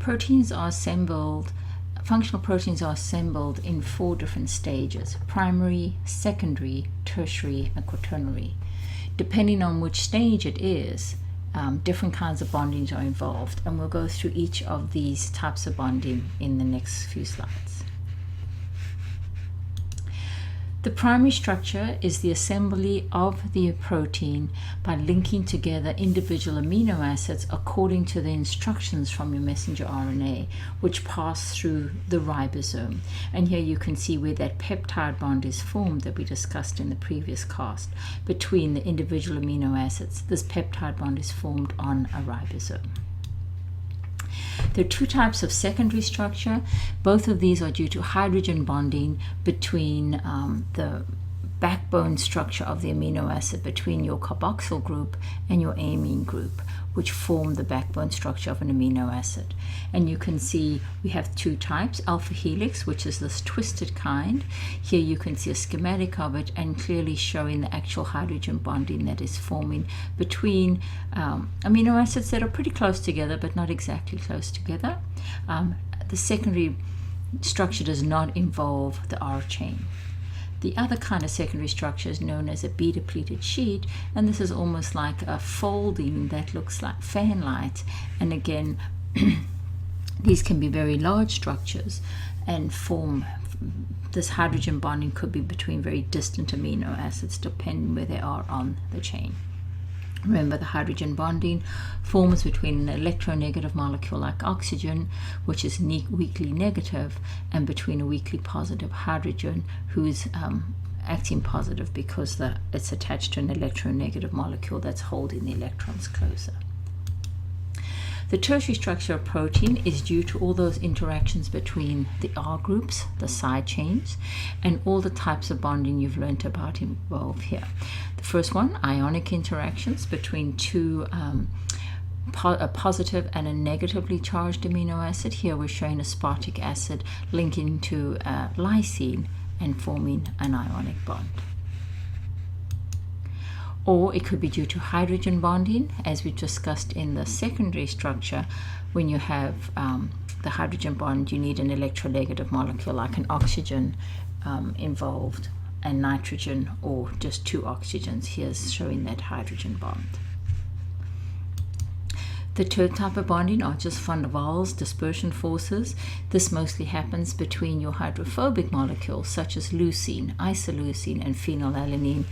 Functional proteins are assembled in 4 different stages: primary, secondary, tertiary, and quaternary. Depending on which stage it is, different kinds of bondings are involved, and we'll go through each of these types of bonding in the next few slides. The primary structure is the assembly of the protein by linking together individual amino acids according to the instructions from your messenger RNA, which pass through the ribosome. And here you can see where that peptide bond is formed that we discussed in the previous cast between the individual amino acids. This peptide bond is formed on a ribosome. There are 2 types of secondary structure. Both of these are due to hydrogen bonding between the backbone structure of the amino acid, between your carboxyl group and your amine group, which form the backbone structure of an amino acid. And you can see we have 2 types: alpha helix, which is this twisted kind. Here you can see a schematic of it and clearly showing the actual hydrogen bonding that is forming between amino acids that are pretty close together but not exactly close together. The secondary structure does not involve the R chain. The other kind of secondary structure is known as a beta-pleated sheet, and this is almost like a folding that looks like fan light. And again, these can be very large structures and form this hydrogen bonding could be between very distant amino acids depending where they are on the chain. Remember, the hydrogen bonding forms between an electronegative molecule like oxygen, which is weakly negative, and between a weakly positive hydrogen, who is acting positive because it's attached to an electronegative molecule that's holding the electrons closer. The tertiary structure of protein is due to all those interactions between the R groups, the side chains, and all the types of bonding you've learned about involved here. The first one, ionic interactions between a positive and a negatively charged amino acid. Here we're showing aspartic acid linking to lysine and forming an ionic bond. Or it could be due to hydrogen bonding, as we discussed in the secondary structure. When you have the hydrogen bond, you need an electronegative molecule like an oxygen involved, and nitrogen, or just 2 oxygens. Here's showing that hydrogen bond. The third type of bonding are just van der Waals dispersion forces. This mostly happens between your hydrophobic molecules such as leucine, isoleucine, and phenylalanine.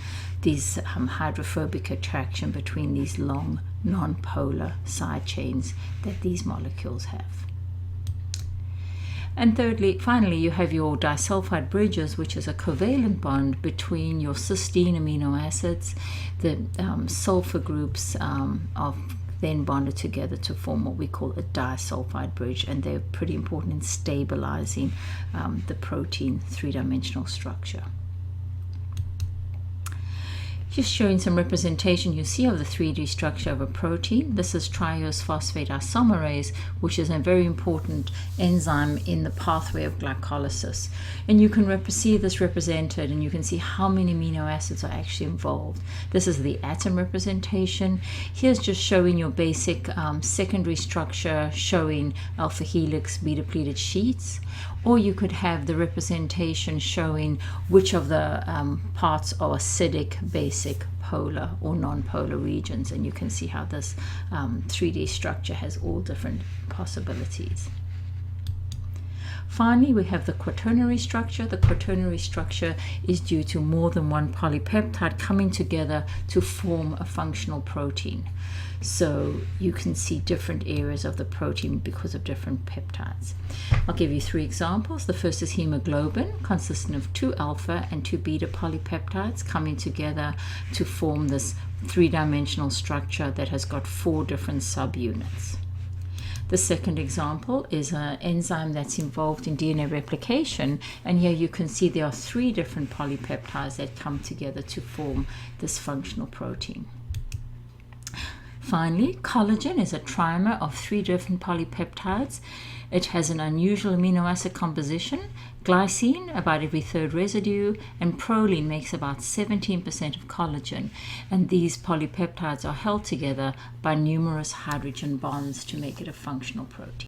These hydrophobic attraction between these long non-polar side chains that these molecules have. And finally, you have your disulfide bridges, which is a covalent bond between your cysteine amino acids. The sulfur groups are then bonded together to form what we call a disulfide bridge, and they're pretty important in stabilizing the protein 3-dimensional structure. Just showing some representation you see of the 3D structure of a protein. This is triose phosphate isomerase, which is a very important enzyme in the pathway of glycolysis. And you can see this represented, and you can see how many amino acids are actually involved. This is the atom representation. Here's just showing your basic secondary structure, showing alpha helix, beta-pleated sheets. Or you could have the representation showing which of the parts are acidic, basic, polar, or non-polar regions. And you can see how this 3D structure has all different possibilities. Finally, we have the quaternary structure. The quaternary structure is due to more than one polypeptide coming together to form a functional protein. So you can see different areas of the protein because of different peptides. I'll give you 3 examples. The first is hemoglobin, consisting of 2 alpha and 2 beta polypeptides coming together to form this 3-dimensional structure that has got 4 different subunits. The second example is an enzyme that's involved in DNA replication, and here you can see there are 3 different polypeptides that come together to form this functional protein. Finally, collagen is a trimer of 3 different polypeptides. It has an unusual amino acid composition. Glycine, about every 3rd residue, and proline makes about 17% of collagen. And these polypeptides are held together by numerous hydrogen bonds to make it a functional protein.